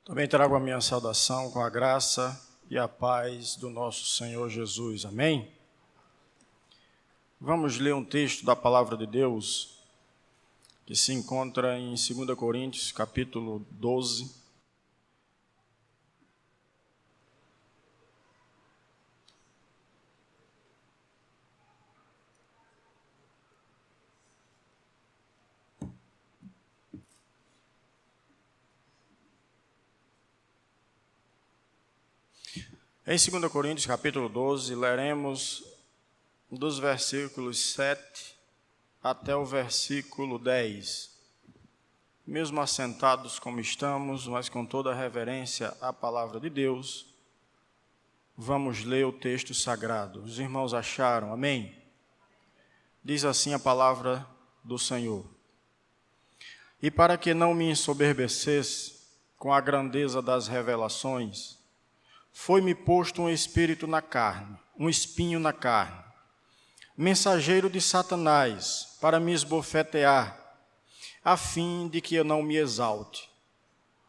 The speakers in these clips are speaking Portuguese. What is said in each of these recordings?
Também trago a minha saudação com a graça e a paz do nosso Senhor Jesus. Amém? Vamos ler um texto da Palavra de Deus que se encontra em 2 Coríntios, capítulo 12. Em 2 Coríntios, capítulo 12, leremos dos versículos 7 até o versículo 10. Mesmo assentados como estamos, mas com toda a reverência à palavra de Deus, vamos ler o texto sagrado. Os irmãos acharam? Amém? Diz assim a palavra do Senhor. E para que não me ensoberbecesse com a grandeza das revelações, foi-me posto um espírito na carne, um espinho na carne, mensageiro de Satanás, para me esbofetear, a fim de que eu não me exalte.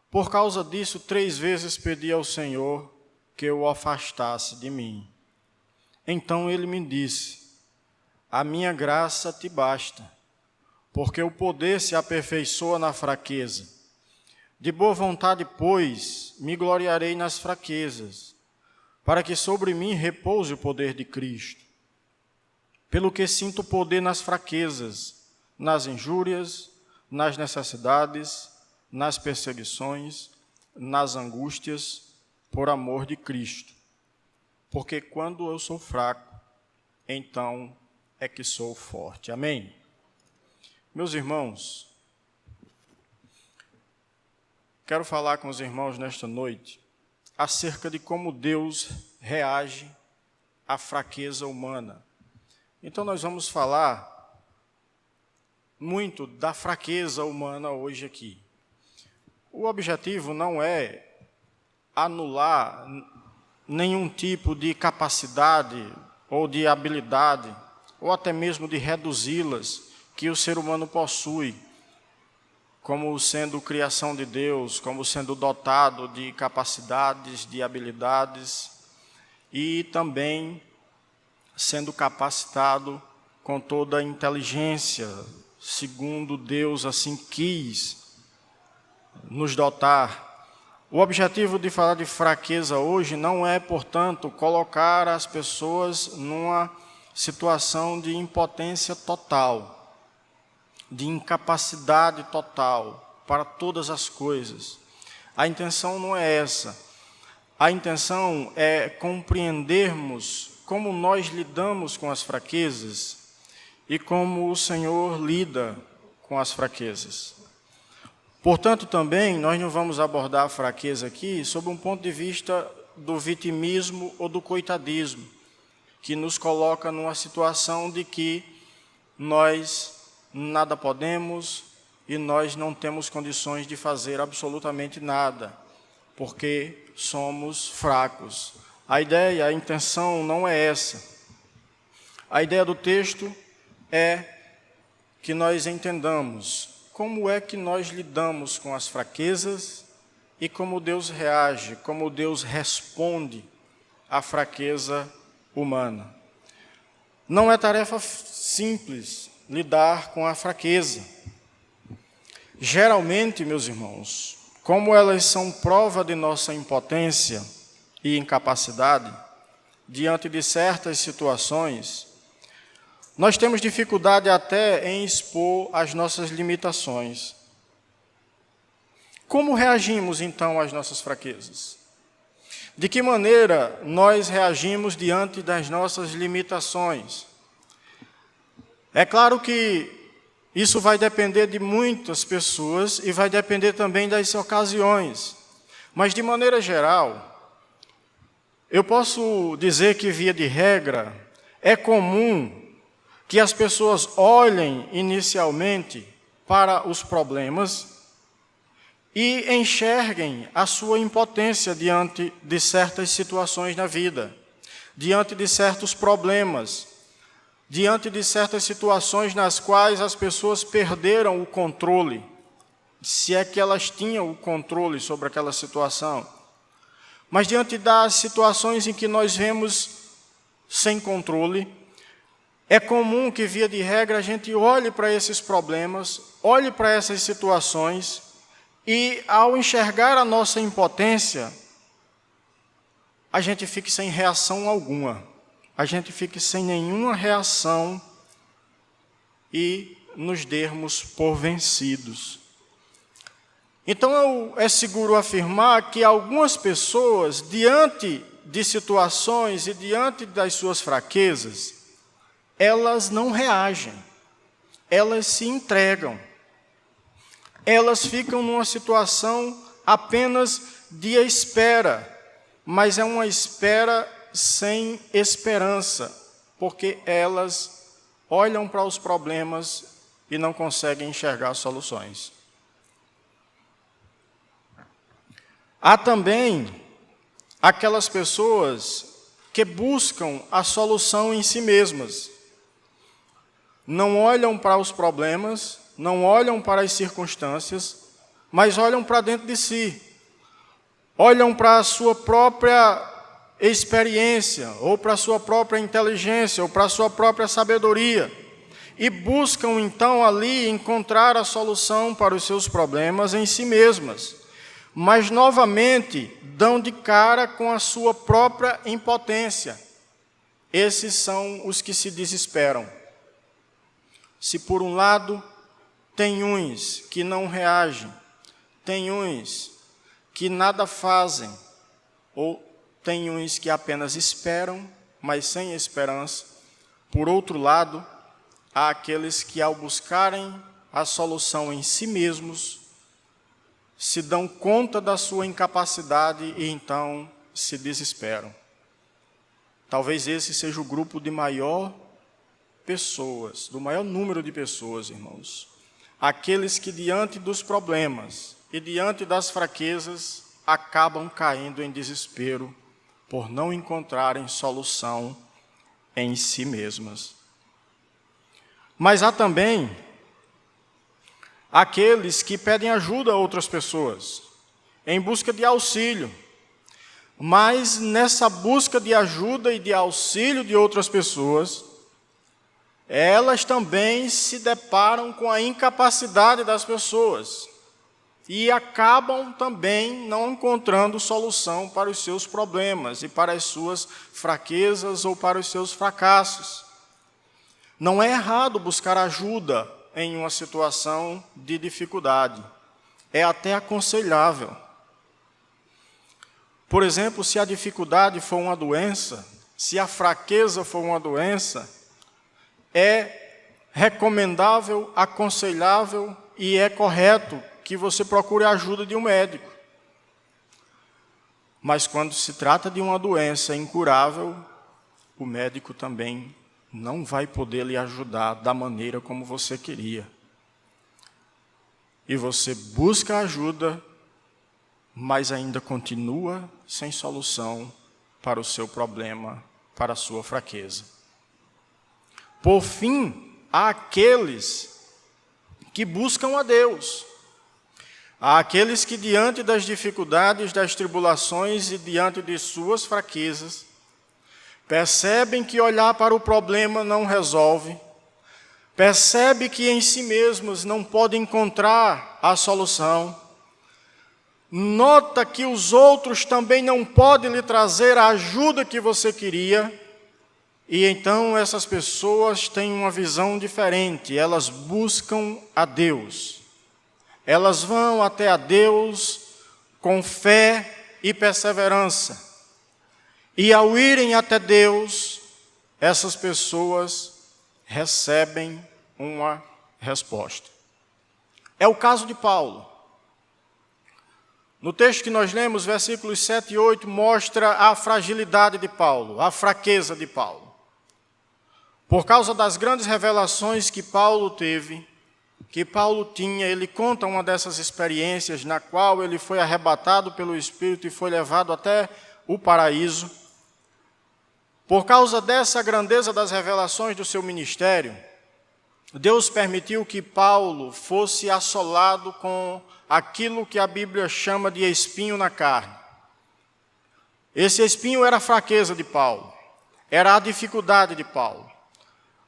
Por causa disso, 3 vezes pedi ao Senhor que eu o afastasse de mim. Então ele me disse: a minha graça te basta, porque o poder se aperfeiçoa na fraqueza. De boa vontade, pois, me gloriarei nas fraquezas, para que sobre mim repouse o poder de Cristo. Pelo que sinto poder nas fraquezas, nas injúrias, nas necessidades, nas perseguições, nas angústias, por amor de Cristo. Porque quando eu sou fraco, então é que sou forte. Amém? Meus irmãos, quero falar com os irmãos nesta noite acerca de como Deus reage à fraqueza humana. Então nós vamos falar muito da fraqueza humana hoje aqui. O objetivo não é anular nenhum tipo de capacidade ou de habilidade, ou até mesmo de reduzi-las, que o ser humano possui, como sendo criação de Deus, como sendo dotado de capacidades, de habilidades, e também sendo capacitado com toda a inteligência, segundo Deus assim quis nos dotar. O objetivo de falar de fraqueza hoje não é, portanto, colocar as pessoas numa situação de impotência total, de incapacidade total para todas as coisas. A intenção não é essa. A intenção é compreendermos como nós lidamos com as fraquezas e como o Senhor lida com as fraquezas. Portanto, também, nós não vamos abordar a fraqueza aqui sob um ponto de vista do vitimismo ou do coitadismo, que nos coloca numa situação de que nós nada podemos e nós não temos condições de fazer absolutamente nada, porque somos fracos. A ideia, a intenção não é essa. A ideia do texto é que nós entendamos como é que nós lidamos com as fraquezas e como Deus reage, como Deus responde à fraqueza humana. Não é tarefa simples lidar com a fraqueza. Geralmente, meus irmãos, como elas são prova de nossa impotência e incapacidade diante de certas situações, nós temos dificuldade até em expor as nossas limitações. Como reagimos, então, às nossas fraquezas? De que maneira nós reagimos diante das nossas limitações? É claro que isso vai depender de muitas pessoas e vai depender também das ocasiões. Mas, de maneira geral, eu posso dizer que, via de regra, é comum que as pessoas olhem inicialmente para os problemas e enxerguem a sua impotência diante de certas situações na vida, diante de certos problemas, diante de certas situações nas quais as pessoas perderam o controle, se é que elas tinham o controle sobre aquela situação. Mas diante das situações em que nós vemos sem controle, é comum que, via de regra, a gente olhe para esses problemas, olhe para essas situações e, ao enxergar a nossa impotência, a gente fique sem reação alguma. A gente fique sem nenhuma reação e nos dermos por vencidos. Então, é seguro afirmar que algumas pessoas, diante de situações e diante das suas fraquezas, elas não reagem, elas se entregam. Elas ficam numa situação apenas de espera, mas é uma espera sem esperança, porque elas olham para os problemas e não conseguem enxergar soluções. Há também aquelas pessoas que buscam a solução em si mesmas. Não olham para os problemas, não olham para as circunstâncias, mas olham para dentro de si. Olham para a sua própria experiência, ou para a sua própria inteligência, ou para a sua própria sabedoria. E buscam, então, ali encontrar a solução para os seus problemas em si mesmas. Mas, novamente, dão de cara com a sua própria impotência. Esses são os que se desesperam. Se, por um lado, tem uns que não reagem, tem uns que nada fazem, ou tem uns que apenas esperam, mas sem esperança. Por outro lado, há aqueles que, ao buscarem a solução em si mesmos, se dão conta da sua incapacidade e então se desesperam. Talvez esse seja o grupo de maior pessoas, do maior número de pessoas, irmãos. Aqueles que diante dos problemas e diante das fraquezas acabam caindo em desespero por não encontrarem solução em si mesmas. Mas há também aqueles que pedem ajuda a outras pessoas, em busca de auxílio. Mas nessa busca de ajuda e de auxílio de outras pessoas, elas também se deparam com a incapacidade das pessoas e acabam também não encontrando solução para os seus problemas e para as suas fraquezas ou para os seus fracassos. Não é errado buscar ajuda em uma situação de dificuldade. É até aconselhável. Por exemplo, se a dificuldade for uma doença, se a fraqueza for uma doença, é recomendável, aconselhável e é correto que você procure a ajuda de um médico. Mas quando se trata de uma doença incurável, o médico também não vai poder lhe ajudar da maneira como você queria. E você busca ajuda, mas ainda continua sem solução para o seu problema, para a sua fraqueza. Por fim, há aqueles que buscam a Deus. Há aqueles que, diante das dificuldades, das tribulações e diante de suas fraquezas, percebem que olhar para o problema não resolve, percebe que em si mesmos não podem encontrar a solução, nota que os outros também não podem lhe trazer a ajuda que você queria, e então essas pessoas têm uma visão diferente, elas buscam a Deus. Elas vão até a Deus com fé e perseverança. E ao irem até Deus, essas pessoas recebem uma resposta. É o caso de Paulo. No texto que nós lemos, versículos 7 e 8, mostra a fragilidade de Paulo, a fraqueza de Paulo. Por causa das grandes revelações que Paulo teve, que Paulo tinha, ele conta uma dessas experiências na qual ele foi arrebatado pelo Espírito e foi levado até o paraíso. Por causa dessa grandeza das revelações do seu ministério, Deus permitiu que Paulo fosse assolado com aquilo que a Bíblia chama de espinho na carne. Esse espinho era a fraqueza de Paulo, era a dificuldade de Paulo.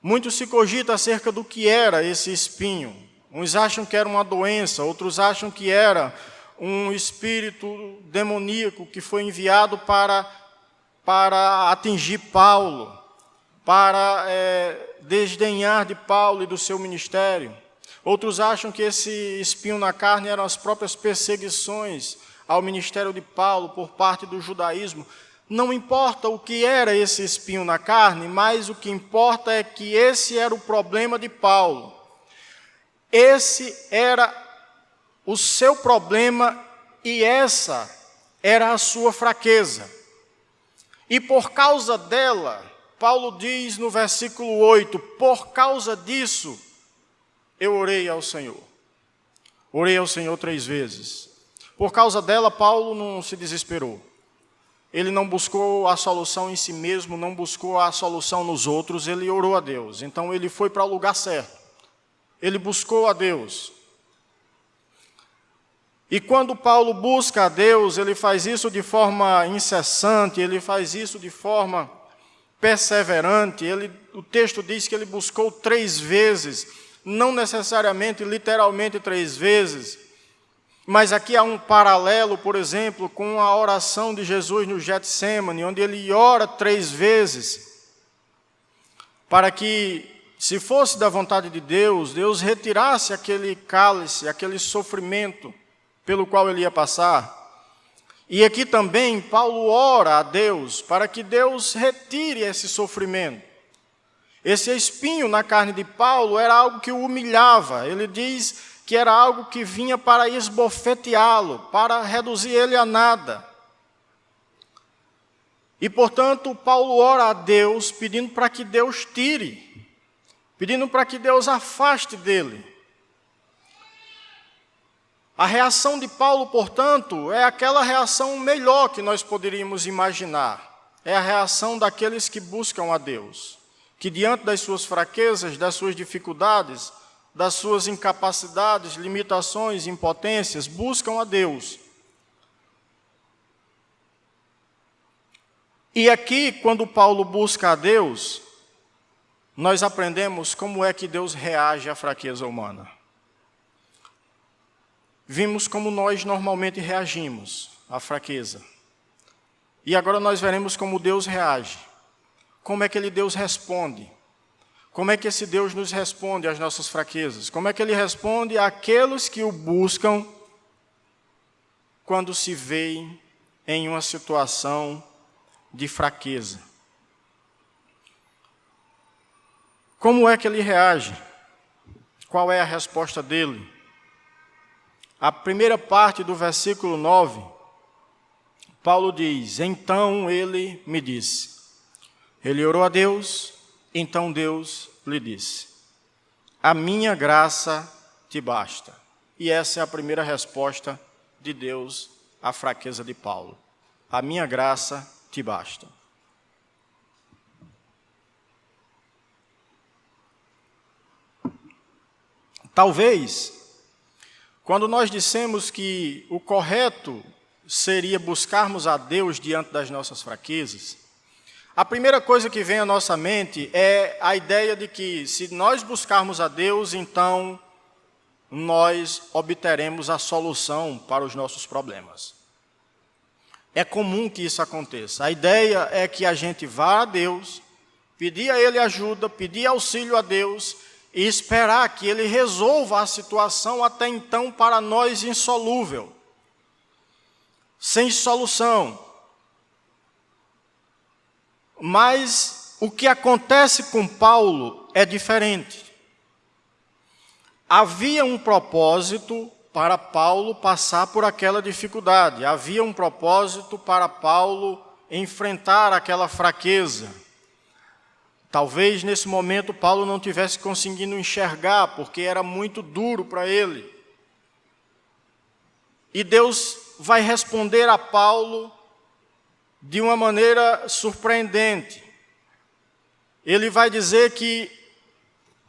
Muito se cogita acerca do que era esse espinho. Uns acham que era uma doença, outros acham que era um espírito demoníaco que foi enviado para atingir Paulo, para desdenhar de Paulo e do seu ministério. Outros acham que esse espinho na carne eram as próprias perseguições ao ministério de Paulo por parte do judaísmo. Não importa o que era esse espinho na carne, mas o que importa é que esse era o problema de Paulo. Esse era o seu problema e essa era a sua fraqueza. E por causa dela, Paulo diz no versículo 8, por causa disso, eu orei ao Senhor. Orei ao Senhor 3 vezes. Por causa dela, Paulo não se desesperou. Ele não buscou a solução em si mesmo, não buscou a solução nos outros, ele orou a Deus. Então ele foi para o lugar certo. Ele buscou a Deus. E quando Paulo busca a Deus, ele faz isso de forma incessante, ele faz isso de forma perseverante. O texto diz que ele buscou 3 vezes, não necessariamente, literalmente 3 vezes, mas aqui há um paralelo, por exemplo, com a oração de Jesus no Getsêmani, onde ele ora 3 vezes, para que, se fosse da vontade de Deus, Deus retirasse aquele cálice, aquele sofrimento pelo qual ele ia passar. E aqui também Paulo ora a Deus para que Deus retire esse sofrimento. Esse espinho na carne de Paulo era algo que o humilhava. Ele diz que era algo que vinha para esbofeteá-lo, para reduzir ele a nada. E, portanto, Paulo ora a Deus pedindo para que Deus tire, pedindo para que Deus afaste dele. A reação de Paulo, portanto, é aquela reação melhor que nós poderíamos imaginar. É a reação daqueles que buscam a Deus, que diante das suas fraquezas, das suas dificuldades, das suas incapacidades, limitações, impotências, buscam a Deus. E aqui, quando Paulo busca a Deus, nós aprendemos como é que Deus reage à fraqueza humana. Vimos como nós normalmente reagimos à fraqueza. E agora nós veremos como Deus reage. Como é que Deus responde? Como é que esse Deus nos responde às nossas fraquezas? Como é que Ele responde àqueles que o buscam quando se veem em uma situação de fraqueza? Como é que Ele reage? Qual é a resposta dele? A primeira parte do versículo 9, Paulo diz, então ele me disse. Ele orou a Deus, então Deus lhe disse, a minha graça te basta. E essa é a primeira resposta de Deus à fraqueza de Paulo. A minha graça te basta. Talvez, quando nós dissemos que o correto seria buscarmos a Deus diante das nossas fraquezas, a primeira coisa que vem à nossa mente é a ideia de que, se nós buscarmos a Deus, então nós obteremos a solução para os nossos problemas. É comum que isso aconteça. A ideia é que a gente vá a Deus, pedir a Ele ajuda, pedir auxílio a Deus e esperar que Ele resolva a situação até então para nós insolúvel, sem solução. Mas o que acontece com Paulo é diferente. Havia um propósito para Paulo passar por aquela dificuldade. Havia um propósito para Paulo enfrentar aquela fraqueza. Talvez nesse momento Paulo não tivesse conseguindo enxergar, porque era muito duro para ele. E Deus vai responder a Paulo de uma maneira surpreendente. Ele vai dizer que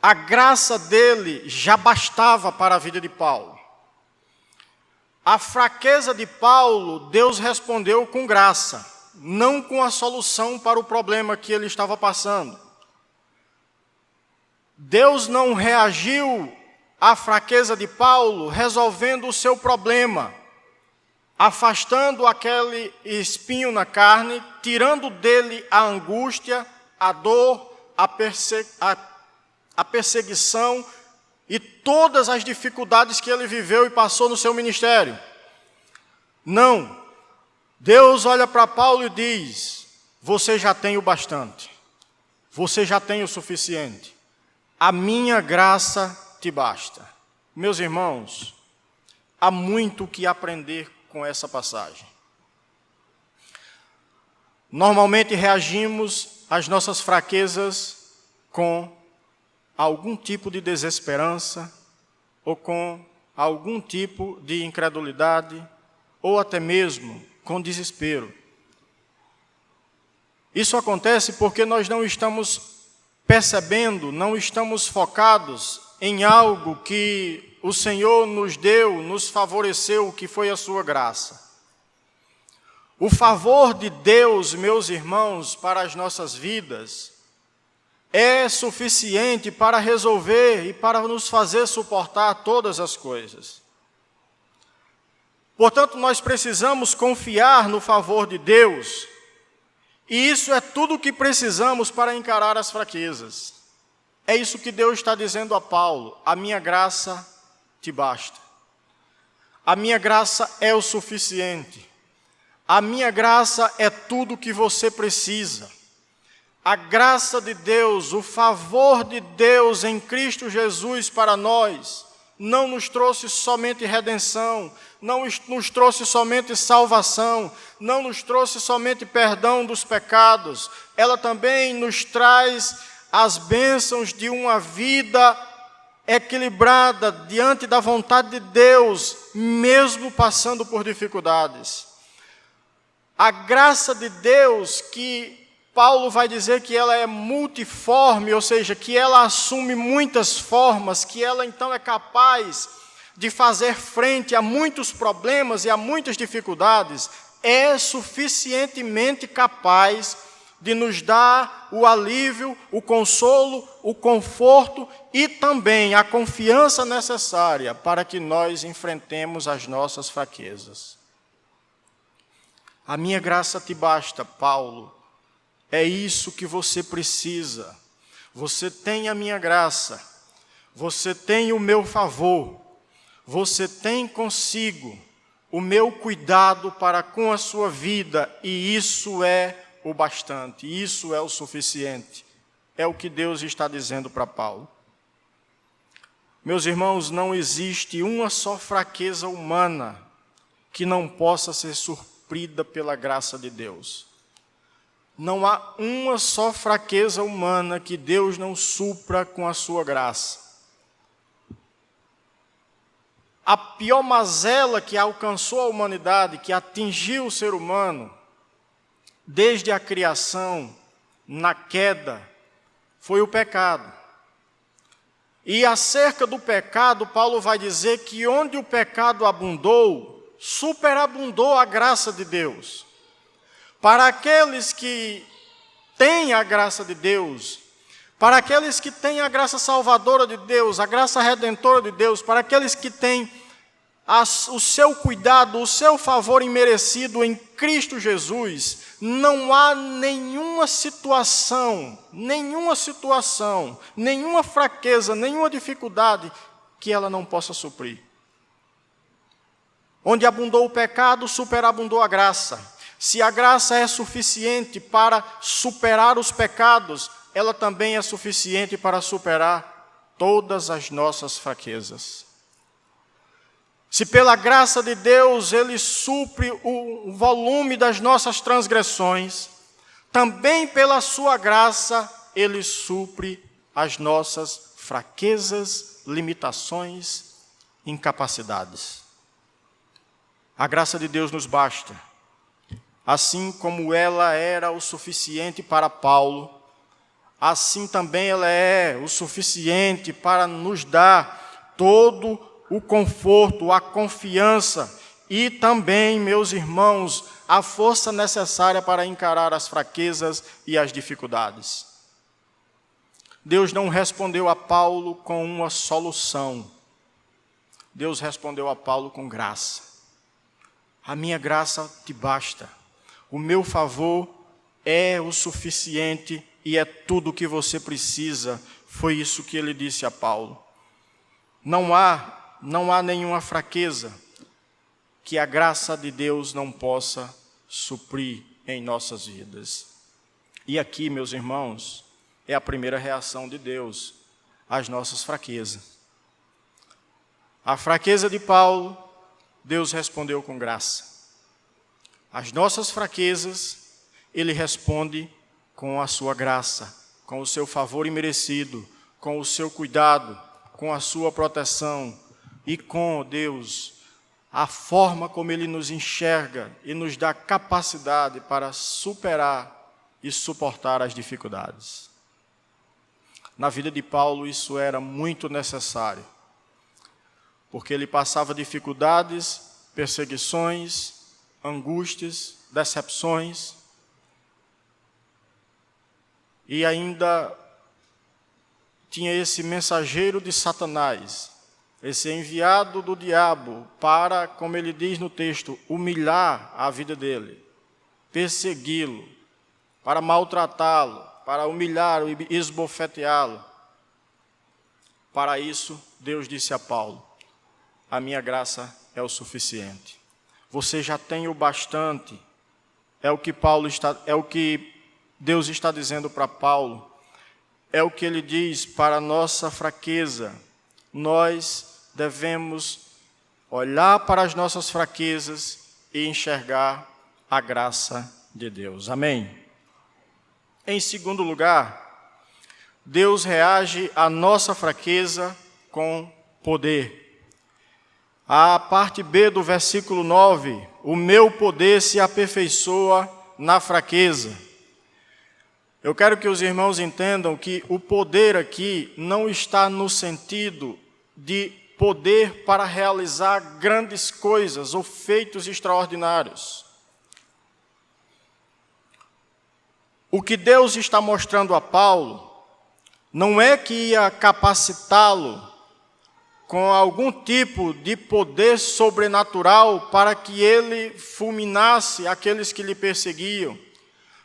a graça dele já bastava para a vida de Paulo. A fraqueza de Paulo, Deus respondeu com graça, não com a solução para o problema que ele estava passando. Deus não reagiu à fraqueza de Paulo resolvendo o seu problema, afastando aquele espinho na carne, tirando dele a angústia, a dor, a perseguição e todas as dificuldades que ele viveu e passou no seu ministério. Não. Deus olha para Paulo e diz: você já tem o bastante, você já tem o suficiente, a minha graça te basta. Meus irmãos, há muito o que aprender com essa passagem. Normalmente reagimos às nossas fraquezas com algum tipo de desesperança, ou com algum tipo de incredulidade, ou até mesmo com desespero. Isso acontece porque nós não estamos percebendo, não estamos focados em algo que o Senhor nos deu, nos favoreceu, que foi a sua graça. O favor de Deus, meus irmãos, para as nossas vidas, é suficiente para resolver e para nos fazer suportar todas as coisas. Portanto, nós precisamos confiar no favor de Deus, e isso é tudo o que precisamos para encarar as fraquezas. É isso que Deus está dizendo a Paulo: a minha graça te basta. A minha graça é o suficiente. A minha graça é tudo o que você precisa. A graça de Deus, o favor de Deus em Cristo Jesus para nós, não nos trouxe somente redenção, não nos trouxe somente salvação, não nos trouxe somente perdão dos pecados, ela também nos traz as bênçãos de uma vida equilibrada diante da vontade de Deus, mesmo passando por dificuldades. A graça de Deus, que Paulo vai dizer que ela é multiforme, ou seja, que ela assume muitas formas, que ela então é capaz de fazer frente a muitos problemas e a muitas dificuldades, é suficientemente capaz de nos dar o alívio, o consolo, o conforto e também a confiança necessária para que nós enfrentemos as nossas fraquezas. A minha graça te basta, Paulo. É isso que você precisa. Você tem a minha graça. Você tem o meu favor. Você tem consigo o meu cuidado para com a sua vida, e isso é o bastante, isso é o suficiente. É o que Deus está dizendo para Paulo. Meus irmãos, não existe uma só fraqueza humana que não possa ser suprida pela graça de Deus. Não há uma só fraqueza humana que Deus não supra com a sua graça. A pior mazela que alcançou a humanidade, que atingiu o ser humano, desde a criação, na queda, foi o pecado. E acerca do pecado, Paulo vai dizer que onde o pecado abundou, superabundou a graça de Deus. Para aqueles que têm a graça de Deus, para aqueles que têm a graça salvadora de Deus, a graça redentora de Deus, para aqueles que têm o seu cuidado, o seu favor imerecido em Cristo Jesus, não há nenhuma situação, nenhuma fraqueza, nenhuma dificuldade que ela não possa suprir. Onde abundou o pecado, superabundou a graça. Se a graça é suficiente para superar os pecados, ela também é suficiente para superar todas as nossas fraquezas. Se pela graça de Deus Ele supre o volume das nossas transgressões, também pela sua graça Ele supre as nossas fraquezas, limitações, incapacidades. A graça de Deus nos basta. Assim como ela era o suficiente para Paulo, assim também ela é o suficiente para nos dar todo o conforto, a confiança e também, meus irmãos, a força necessária para encarar as fraquezas e as dificuldades. Deus não respondeu a Paulo com uma solução. Deus respondeu a Paulo com graça. A minha graça te basta. O meu favor é o suficiente e é tudo o que você precisa. Foi isso que ele disse a Paulo. Não há nenhuma fraqueza que a graça de Deus não possa suprir em nossas vidas. E aqui, meus irmãos, é a primeira reação de Deus às nossas fraquezas. A fraqueza de Paulo, Deus respondeu com graça. As nossas fraquezas, Ele responde com a sua graça, com o seu favor imerecido, com o seu cuidado, com a sua proteção e com, Deus, a forma como Ele nos enxerga e nos dá capacidade para superar e suportar as dificuldades. Na vida de Paulo isso era muito necessário, porque ele passava dificuldades, perseguições, angústias, decepções, e ainda tinha esse mensageiro de Satanás, esse enviado do diabo para, como ele diz no texto, humilhar a vida dele, persegui-lo, para maltratá-lo, para humilhá-lo e esbofeteá-lo. Para isso, Deus disse a Paulo: a minha graça é o suficiente. Você já tem o bastante. É o que Deus está dizendo para Paulo. É o que ele diz para a nossa fraqueza. Nós devemos olhar para as nossas fraquezas e enxergar a graça de Deus. Amém? Em segundo lugar, Deus reage à nossa fraqueza com poder. A parte B do versículo 9, o meu poder se aperfeiçoa na fraqueza. Eu quero que os irmãos entendam que o poder aqui não está no sentido de poder para realizar grandes coisas ou feitos extraordinários. O que Deus está mostrando a Paulo não é que ia capacitá-lo com algum tipo de poder sobrenatural para que ele fulminasse aqueles que lhe perseguiam,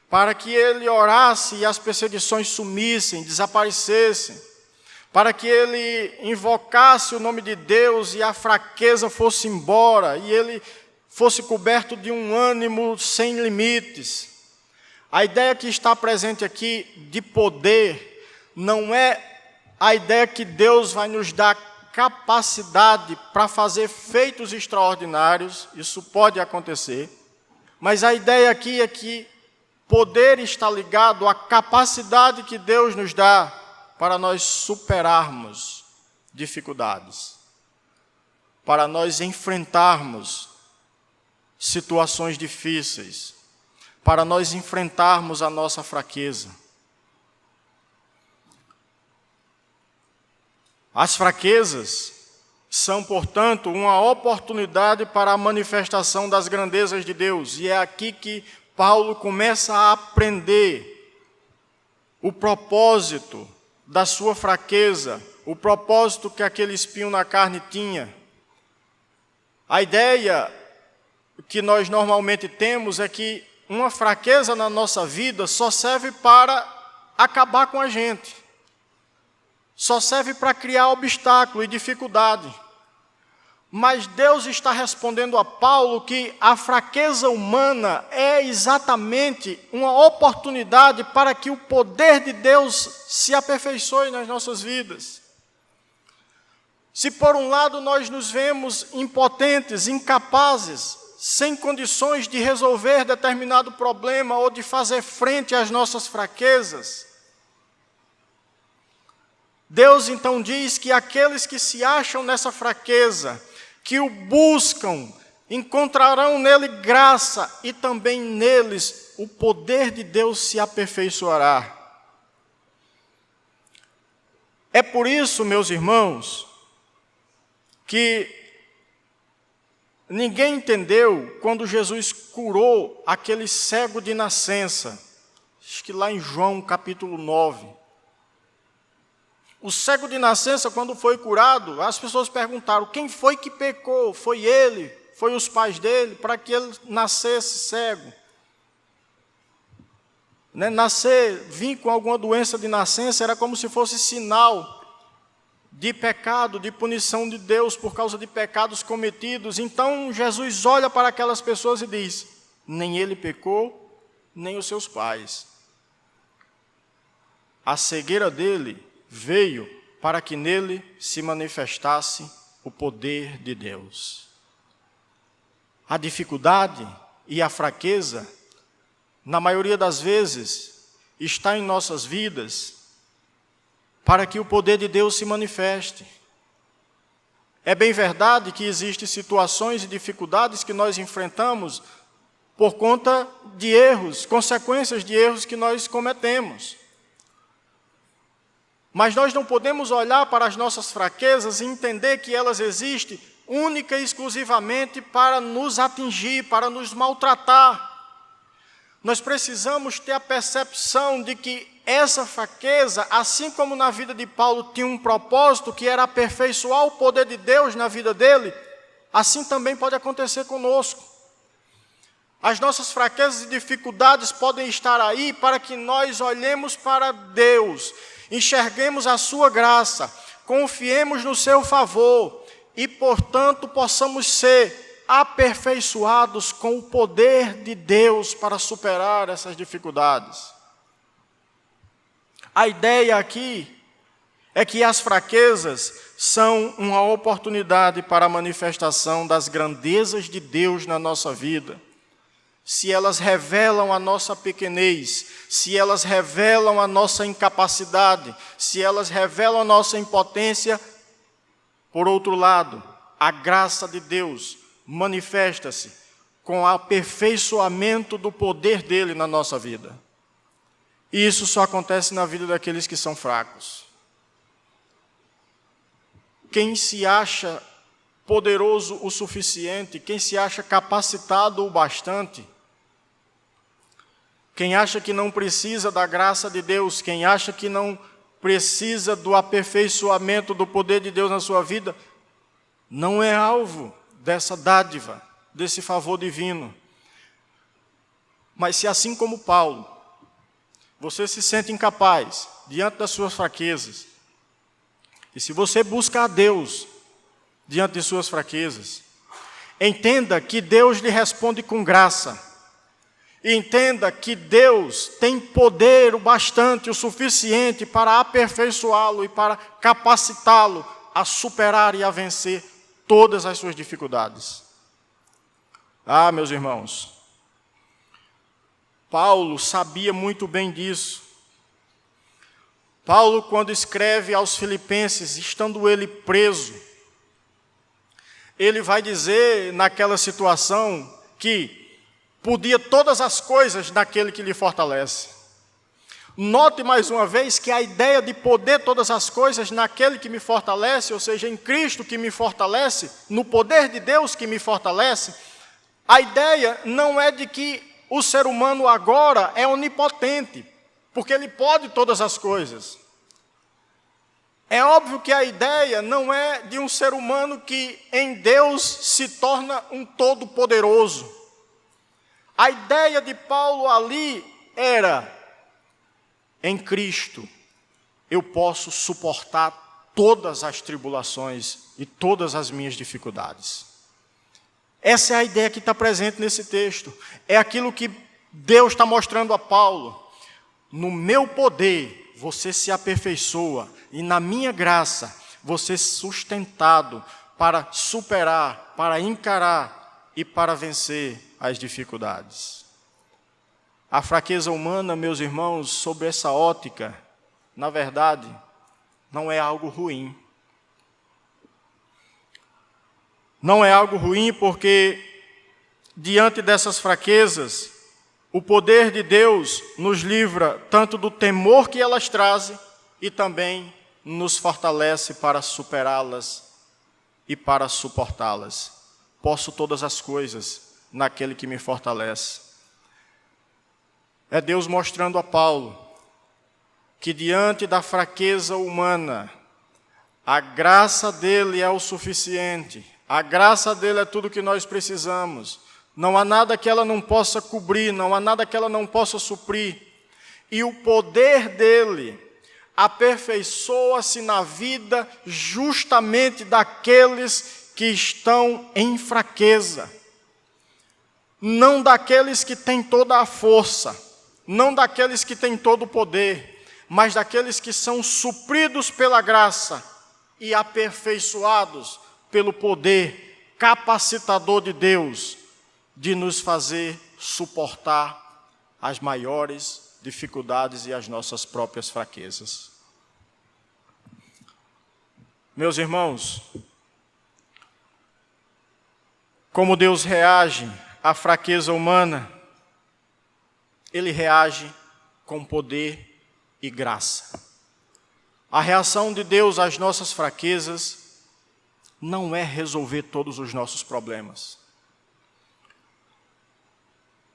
para que ele orasse e as perseguições sumissem, desaparecessem, para que ele invocasse o nome de Deus e a fraqueza fosse embora e ele fosse coberto de um ânimo sem limites. A ideia que está presente aqui de poder não é a ideia que Deus vai nos dar capacidade para fazer feitos extraordinários, isso pode acontecer, mas a ideia aqui é que poder está ligado à capacidade que Deus nos dá para nós superarmos dificuldades, para nós enfrentarmos situações difíceis, para nós enfrentarmos a nossa fraqueza. As fraquezas são, portanto, uma oportunidade para a manifestação das grandezas de Deus. E é aqui que Paulo começa a aprender o propósito da sua fraqueza, o propósito que aquele espinho na carne tinha. A ideia que nós normalmente temos é que uma fraqueza na nossa vida só serve para acabar com a gente. Só serve para criar obstáculo e dificuldade. Mas Deus está respondendo a Paulo que a fraqueza humana é exatamente uma oportunidade para que o poder de Deus se aperfeiçoe nas nossas vidas. Se por um lado nós nos vemos impotentes, incapazes, sem condições de resolver determinado problema ou de fazer frente às nossas fraquezas, Deus então diz que aqueles que se acham nessa fraqueza, que o buscam, encontrarão nele graça e também neles o poder de Deus se aperfeiçoará. É por isso, meus irmãos, que ninguém entendeu quando Jesus curou aquele cego de nascença. Acho que lá em João capítulo 9. O cego de nascença, quando foi curado, as pessoas perguntaram, quem foi que pecou? Foi ele? Foi os pais dele? Para que ele nascesse cego? Vir com alguma doença de nascença era como se fosse sinal de pecado, de punição de Deus por causa de pecados cometidos. Então Jesus olha para aquelas pessoas e diz, nem ele pecou, nem os seus pais. A cegueira dele veio para que nele se manifestasse o poder de Deus. A dificuldade e a fraqueza, na maioria das vezes, está em nossas vidas para que o poder de Deus se manifeste. É bem verdade que existem situações e dificuldades que nós enfrentamos por conta de erros, consequências de erros que nós cometemos. Mas nós não podemos olhar para as nossas fraquezas e entender que elas existem única e exclusivamente para nos atingir, para nos maltratar. Nós precisamos ter a percepção de que essa fraqueza, assim como na vida de Paulo tinha um propósito, que era aperfeiçoar o poder de Deus na vida dele, assim também pode acontecer conosco. As nossas fraquezas e dificuldades podem estar aí para que nós olhemos para Deus, enxerguemos a sua graça, confiemos no seu favor e, portanto, possamos ser aperfeiçoados com o poder de Deus para superar essas dificuldades. A ideia aqui é que as fraquezas são uma oportunidade para a manifestação das grandezas de Deus na nossa vida. Se elas revelam a nossa pequenez, se elas revelam a nossa incapacidade, se elas revelam a nossa impotência, por outro lado, a graça de Deus manifesta-se com o aperfeiçoamento do poder dele na nossa vida. E isso só acontece na vida daqueles que são fracos. Quem se acha poderoso o suficiente, quem se acha capacitado o bastante, quem acha que não precisa da graça de Deus, quem acha que não precisa do aperfeiçoamento do poder de Deus na sua vida, não é alvo dessa dádiva, desse favor divino. Mas se assim como Paulo, você se sente incapaz diante das suas fraquezas, e se você busca a Deus diante de suas fraquezas, entenda que Deus lhe responde com graça. E entenda que Deus tem poder o bastante, o suficiente para aperfeiçoá-lo e para capacitá-lo a superar e a vencer todas as suas dificuldades. Ah, meus irmãos, Paulo sabia muito bem disso. Paulo, quando escreve aos Filipenses, estando ele preso, ele vai dizer naquela situação que podia todas as coisas naquele que lhe fortalece. Note mais uma vez que a ideia de poder todas as coisas naquele que me fortalece, ou seja, em Cristo que me fortalece, no poder de Deus que me fortalece, a ideia não é de que o ser humano agora é onipotente, porque ele pode todas as coisas. É óbvio que a ideia não é de um ser humano que em Deus se torna um todo-poderoso. A ideia de Paulo ali era, em Cristo, eu posso suportar todas as tribulações e todas as minhas dificuldades. Essa é a ideia que está presente nesse texto. É aquilo que Deus está mostrando a Paulo. No meu poder, você se aperfeiçoa, e na minha graça, você é sustentado para superar, para encarar e para vencer as dificuldades. A fraqueza humana, meus irmãos, sob essa ótica, na verdade, não é algo ruim. Não é algo ruim porque, diante dessas fraquezas, o poder de Deus nos livra tanto do temor que elas trazem e também nos fortalece para superá-las e para suportá-las. Posso todas as coisas naquele que me fortalece. É Deus mostrando a Paulo que diante da fraqueza humana, a graça dele é o suficiente. A graça dele é tudo que nós precisamos. Não há nada que ela não possa cobrir, não há nada que ela não possa suprir. E o poder dele aperfeiçoa-se na vida justamente daqueles que estão em fraqueza. Não daqueles que têm toda a força, não daqueles que têm todo o poder, mas daqueles que são supridos pela graça e aperfeiçoados pelo poder capacitador de Deus de nos fazer suportar as maiores dificuldades e as nossas próprias fraquezas. Meus irmãos, como Deus reage à fraqueza humana, Ele reage com poder e graça. A reação de Deus às nossas fraquezas não é resolver todos os nossos problemas.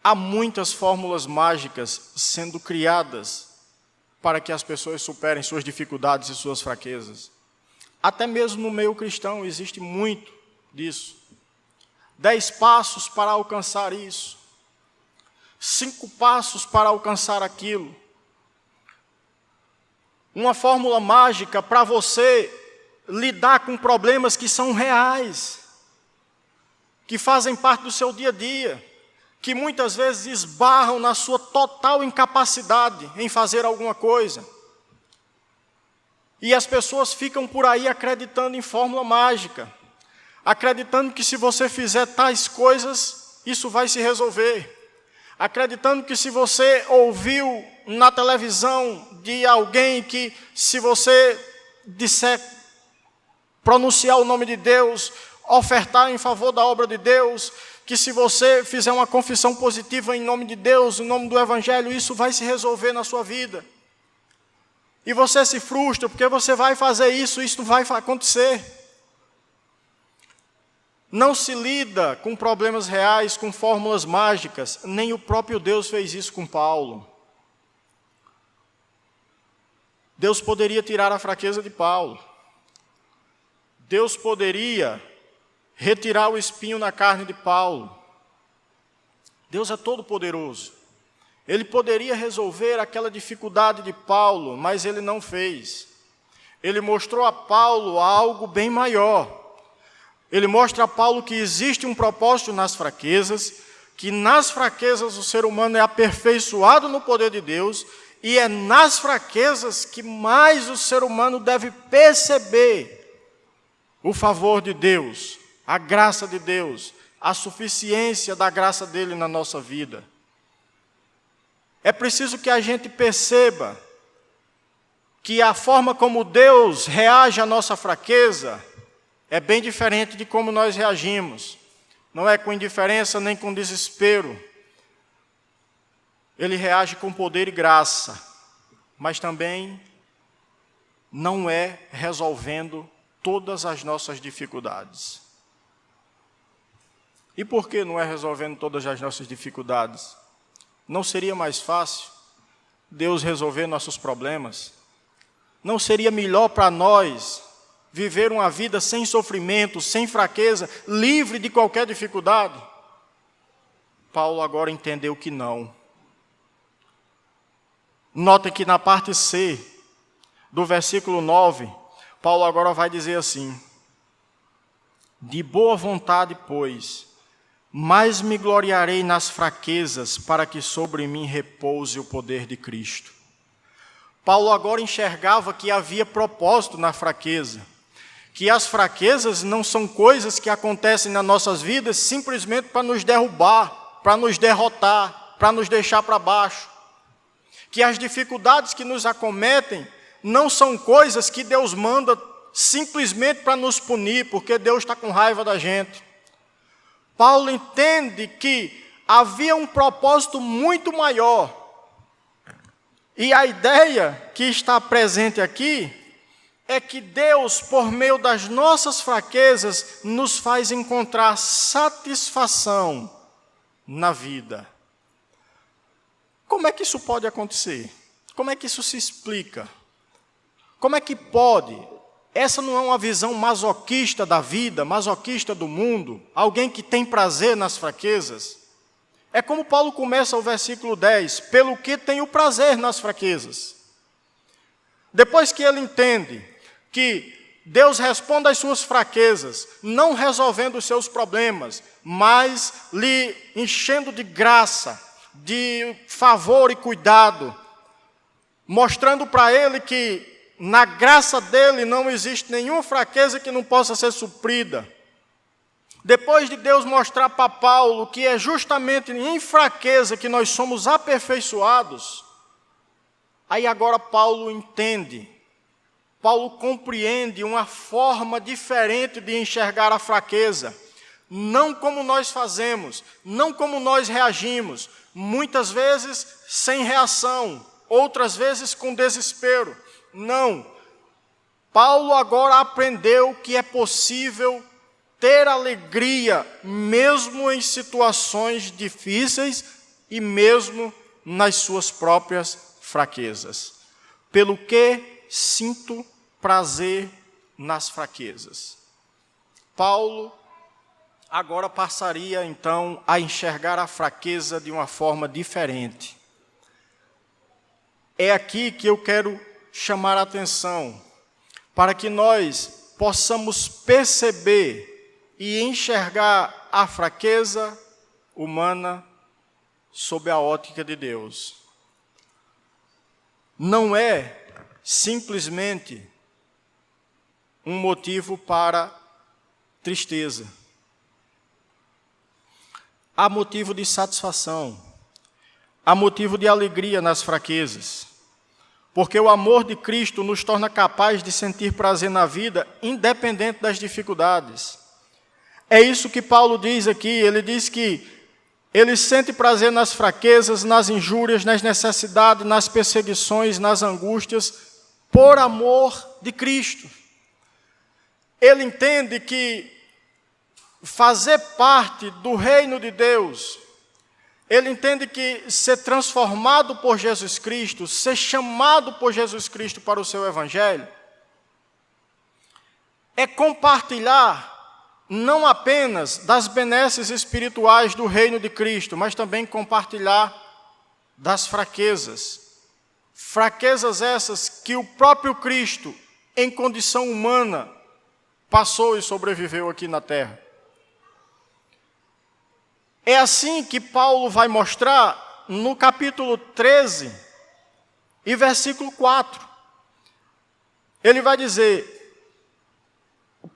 Há muitas fórmulas mágicas sendo criadas para que as pessoas superem suas dificuldades e suas fraquezas. Até mesmo no meio cristão existe muito disso. 10 passos para alcançar isso. 5 passos para alcançar aquilo. Uma fórmula mágica para você lidar com problemas que são reais, que fazem parte do seu dia a dia, que muitas vezes esbarram na sua total incapacidade em fazer alguma coisa. E as pessoas ficam por aí acreditando em fórmula mágica, acreditando que se você fizer tais coisas, isso vai se resolver. Acreditando que se você ouviu na televisão de alguém que se você disser, pronunciar o nome de Deus, ofertar em favor da obra de Deus, que se você fizer uma confissão positiva em nome de Deus, em nome do Evangelho, isso vai se resolver na sua vida. E você se frustra porque você vai fazer isso não vai acontecer. Não se lida com problemas reais, com fórmulas mágicas, nem o próprio Deus fez isso com Paulo. Deus poderia tirar a fraqueza de Paulo. Deus poderia retirar o espinho na carne de Paulo. Deus é todo poderoso. Ele poderia resolver aquela dificuldade de Paulo, mas ele não fez. Ele mostrou a Paulo algo bem maior. Ele mostra a Paulo que existe um propósito nas fraquezas, que nas fraquezas o ser humano é aperfeiçoado no poder de Deus, e é nas fraquezas que mais o ser humano deve perceber o favor de Deus, a graça de Deus, a suficiência da graça dele na nossa vida. É preciso que a gente perceba que a forma como Deus reage à nossa fraqueza é bem diferente de como nós reagimos. Não é com indiferença nem com desespero. Ele reage com poder e graça, mas também não é resolvendo todas as nossas dificuldades. E por que não é resolvendo todas as nossas dificuldades? Não seria mais fácil Deus resolver nossos problemas? Não seria melhor para nós viver uma vida sem sofrimento, sem fraqueza, livre de qualquer dificuldade? Paulo agora entendeu que não. Notem que na parte C do versículo 9, Paulo agora vai dizer assim: de boa vontade, pois, mas me gloriarei nas fraquezas, para que sobre mim repouse o poder de Cristo. Paulo agora enxergava que havia propósito na fraqueza, que as fraquezas não são coisas que acontecem nas nossas vidas simplesmente para nos derrubar, para nos derrotar, para nos deixar para baixo. Que as dificuldades que nos acometem não são coisas que Deus manda simplesmente para nos punir, porque Deus está com raiva da gente. Paulo entende que havia um propósito muito maior. E a ideia que está presente aqui é que Deus, por meio das nossas fraquezas, nos faz encontrar satisfação na vida. Como é que isso pode acontecer? Como é que isso se explica? Como é que pode? Essa não é uma visão masoquista da vida, masoquista do mundo, alguém que tem prazer nas fraquezas. É como Paulo começa o versículo 10, pelo que tenho prazer nas fraquezas. Depois que ele entende que Deus responde às suas fraquezas, não resolvendo os seus problemas, mas lhe enchendo de graça, de favor e cuidado, mostrando para ele que na graça dele não existe nenhuma fraqueza que não possa ser suprida. Depois de Deus mostrar para Paulo que é justamente em fraqueza que nós somos aperfeiçoados, aí agora Paulo entende, Paulo compreende uma forma diferente de enxergar a fraqueza, não como nós fazemos, não como nós reagimos, muitas vezes sem reação, outras vezes com desespero. Não. Paulo agora aprendeu que é possível ter alegria mesmo em situações difíceis e mesmo nas suas próprias fraquezas. Pelo que sinto prazer nas fraquezas. Paulo agora passaria então a enxergar a fraqueza de uma forma diferente. É aqui que eu quero chamar a atenção, para que nós possamos perceber e enxergar a fraqueza humana sob a ótica de Deus. Não é simplesmente um motivo para tristeza. Há motivo de satisfação, há motivo de alegria nas fraquezas. Porque o amor de Cristo nos torna capazes de sentir prazer na vida, independente das dificuldades. É isso que Paulo diz aqui, ele diz que ele sente prazer nas fraquezas, nas injúrias, nas necessidades, nas perseguições, nas angústias, por amor de Cristo. Ele entende que fazer parte do reino de Deus, ele entende que ser transformado por Jesus Cristo, ser chamado por Jesus Cristo para o seu evangelho, é compartilhar não apenas das benesses espirituais do reino de Cristo, mas também compartilhar das fraquezas. Fraquezas essas que o próprio Cristo, em condição humana, passou e sobreviveu aqui na terra. É assim que Paulo vai mostrar no capítulo 13 e versículo 4. Ele vai dizer,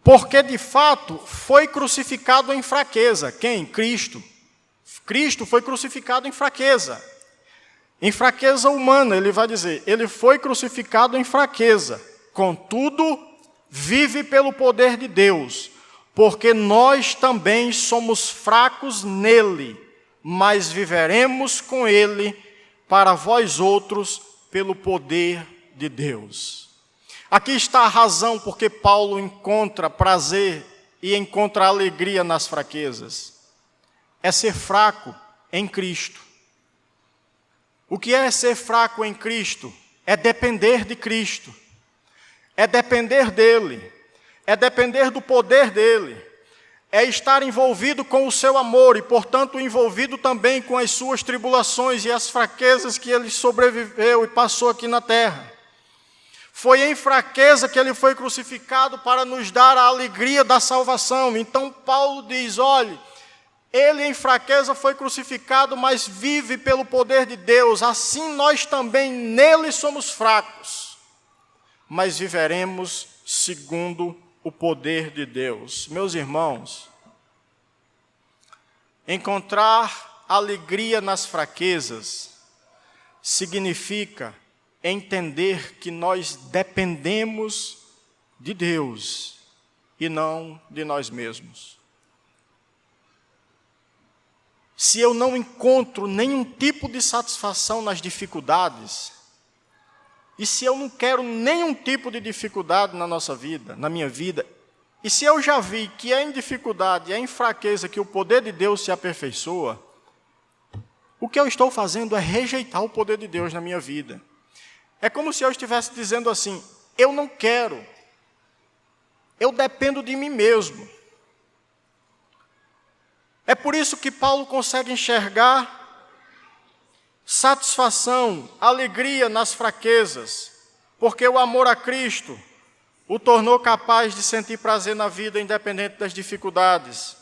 porque de fato foi crucificado em fraqueza. Quem? Cristo. Cristo foi crucificado em fraqueza. Em fraqueza humana, ele vai dizer, ele foi crucificado em fraqueza. Contudo, vive pelo poder de Deus. Porque nós também somos fracos nele, mas viveremos com ele para vós outros pelo poder de Deus. Aqui está a razão porque Paulo encontra prazer e encontra alegria nas fraquezas. É ser fraco em Cristo. O que é ser fraco em Cristo? É depender de Cristo. É depender dele. É depender do poder dele, é estar envolvido com o seu amor e, portanto, envolvido também com as suas tribulações e as fraquezas que ele sobreviveu e passou aqui na terra. Foi em fraqueza que ele foi crucificado para nos dar a alegria da salvação. Então, Paulo diz, olhe, ele em fraqueza foi crucificado, mas vive pelo poder de Deus. Assim nós também nele somos fracos, mas viveremos segundo o poder de Deus. Meus irmãos, encontrar alegria nas fraquezas significa entender que nós dependemos de Deus e não de nós mesmos. Se eu não encontro nenhum tipo de satisfação nas dificuldades, e se eu não quero nenhum tipo de dificuldade na nossa vida, na minha vida, e se eu já vi que é em dificuldade, é em fraqueza que o poder de Deus se aperfeiçoa, o que eu estou fazendo é rejeitar o poder de Deus na minha vida. É como se eu estivesse dizendo assim, eu não quero, eu dependo de mim mesmo. É por isso que Paulo consegue enxergar satisfação, alegria nas fraquezas, porque o amor a Cristo o tornou capaz de sentir prazer na vida independente das dificuldades.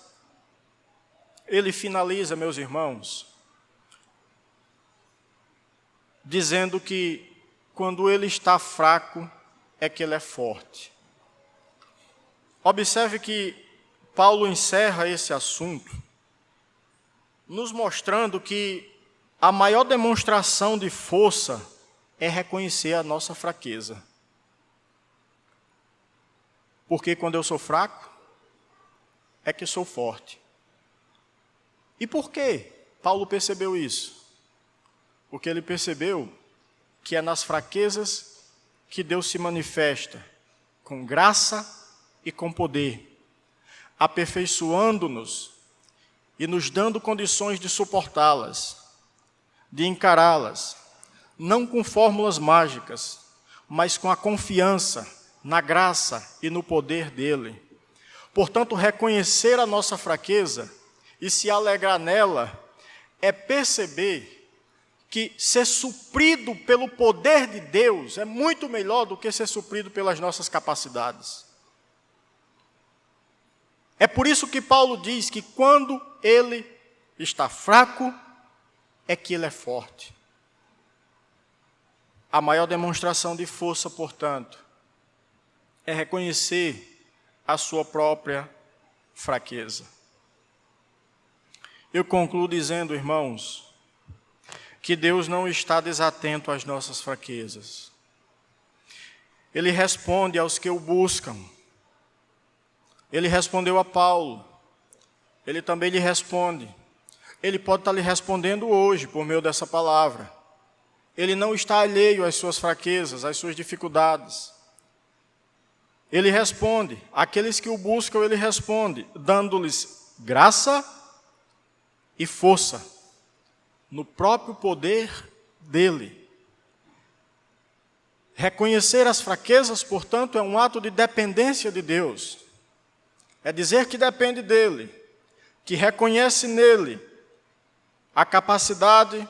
Ele finaliza, meus irmãos, dizendo que quando ele está fraco, é que ele é forte. Observe que Paulo encerra esse assunto nos mostrando que a maior demonstração de força é reconhecer a nossa fraqueza. Porque quando eu sou fraco, é que sou forte. E por que Paulo percebeu isso? Porque ele percebeu que é nas fraquezas que Deus se manifesta com graça e com poder, aperfeiçoando-nos e nos dando condições de suportá-las, de encará-las, não com fórmulas mágicas, mas com a confiança na graça e no poder dele. Portanto, reconhecer a nossa fraqueza e se alegrar nela é perceber que ser suprido pelo poder de Deus é muito melhor do que ser suprido pelas nossas capacidades. É por isso que Paulo diz que quando ele está fraco, é que ele é forte. A maior demonstração de força, portanto, é reconhecer a sua própria fraqueza. Eu concluo dizendo, irmãos, que Deus não está desatento às nossas fraquezas. Ele responde aos que o buscam. Ele respondeu a Paulo. Ele também lhe responde. Ele pode estar lhe respondendo hoje por meio dessa palavra. Ele não está alheio às suas fraquezas, às suas dificuldades. Ele responde. Aqueles que o buscam, ele responde, dando-lhes graça e força no próprio poder dele. Reconhecer as fraquezas, portanto, é um ato de dependência de Deus. É dizer que depende dele, que reconhece nele a capacidade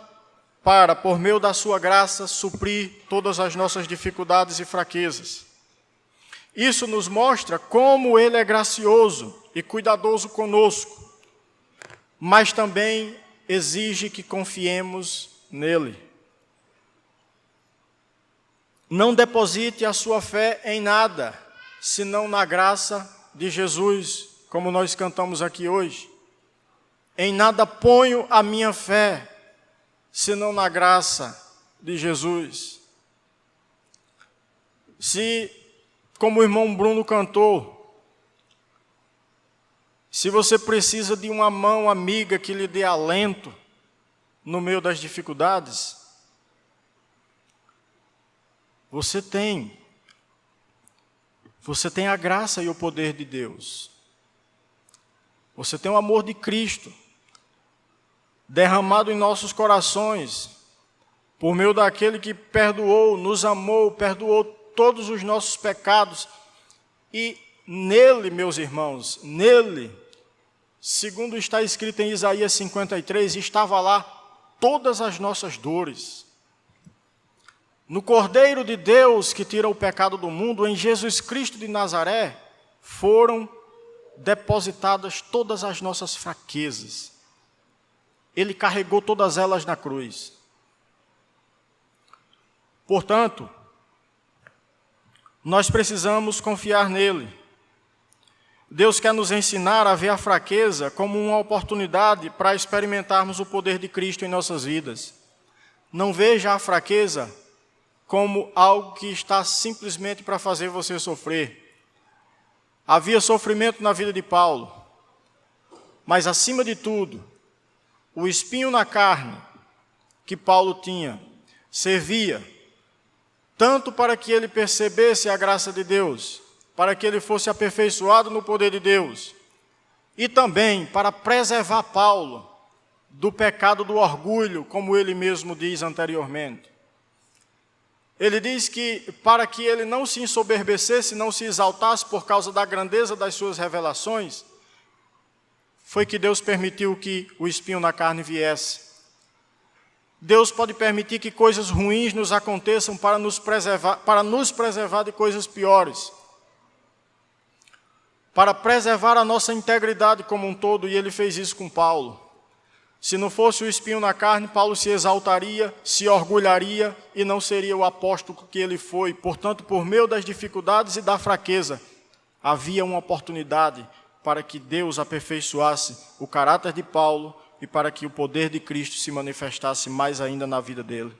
para, por meio da sua graça, suprir todas as nossas dificuldades e fraquezas. Isso nos mostra como ele é gracioso e cuidadoso conosco, mas também exige que confiemos nele. Não deposite a sua fé em nada, senão na graça de Jesus, como nós cantamos aqui hoje. Em nada ponho a minha fé, senão na graça de Jesus. Se, como o irmão Bruno cantou, se você precisa de uma mão amiga que lhe dê alento no meio das dificuldades, você tem a graça e o poder de Deus. Você tem o amor de Cristo derramado em nossos corações por meio daquele que perdoou, nos amou, perdoou todos os nossos pecados. E nele, meus irmãos, nele, segundo está escrito em Isaías 53, estava lá todas as nossas dores. No Cordeiro de Deus que tira o pecado do mundo, em Jesus Cristo de Nazaré, foram depositadas todas as nossas fraquezas. Ele carregou todas elas na cruz. Portanto, nós precisamos confiar nele. Deus quer nos ensinar a ver a fraqueza como uma oportunidade para experimentarmos o poder de Cristo em nossas vidas. Não veja a fraqueza como algo que está simplesmente para fazer você sofrer. Havia sofrimento na vida de Paulo, mas acima de tudo, o espinho na carne que Paulo tinha servia tanto para que ele percebesse a graça de Deus, para que ele fosse aperfeiçoado no poder de Deus, e também para preservar Paulo do pecado do orgulho, como ele mesmo diz anteriormente. Ele diz que para que ele não se ensoberbecesse, não se exaltasse por causa da grandeza das suas revelações, foi que Deus permitiu que o espinho na carne viesse. Deus pode permitir que coisas ruins nos aconteçam para nos preservar de coisas piores, para preservar a nossa integridade como um todo, e ele fez isso com Paulo. Se não fosse o espinho na carne, Paulo se exaltaria, se orgulharia e não seria o apóstolo que ele foi. Portanto, por meio das dificuldades e da fraqueza, havia uma oportunidade para que Deus aperfeiçoasse o caráter de Paulo e para que o poder de Cristo se manifestasse mais ainda na vida dele.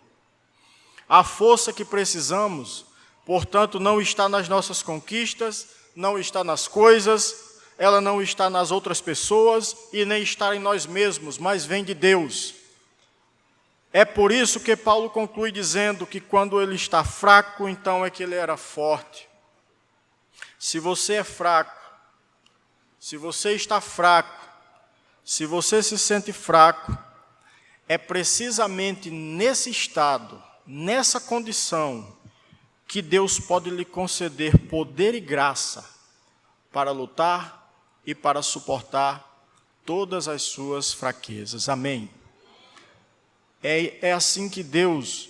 A força que precisamos, portanto, não está nas nossas conquistas, não está nas coisas, ela não está nas outras pessoas e nem está em nós mesmos, mas vem de Deus. É por isso que Paulo conclui dizendo que quando ele está fraco, então é que ele era forte. Se você é fraco, se você está fraco, se você se sente fraco, é precisamente nesse estado, nessa condição, que Deus pode lhe conceder poder e graça para lutar e para suportar todas as suas fraquezas. Amém? É assim que Deus,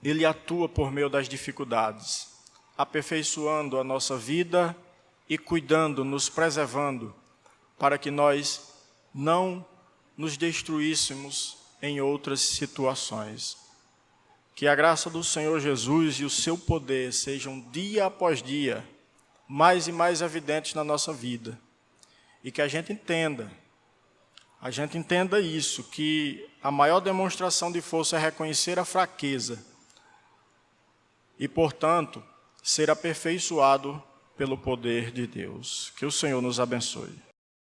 ele atua por meio das dificuldades, aperfeiçoando a nossa vida e cuidando, nos preservando, para que nós não nos destruíssemos em outras situações. Que a graça do Senhor Jesus e o seu poder sejam dia após dia mais e mais evidentes na nossa vida. E que a gente entenda isso, que a maior demonstração de força é reconhecer a fraqueza e, portanto, ser aperfeiçoado pelo poder de Deus. Que o Senhor nos abençoe.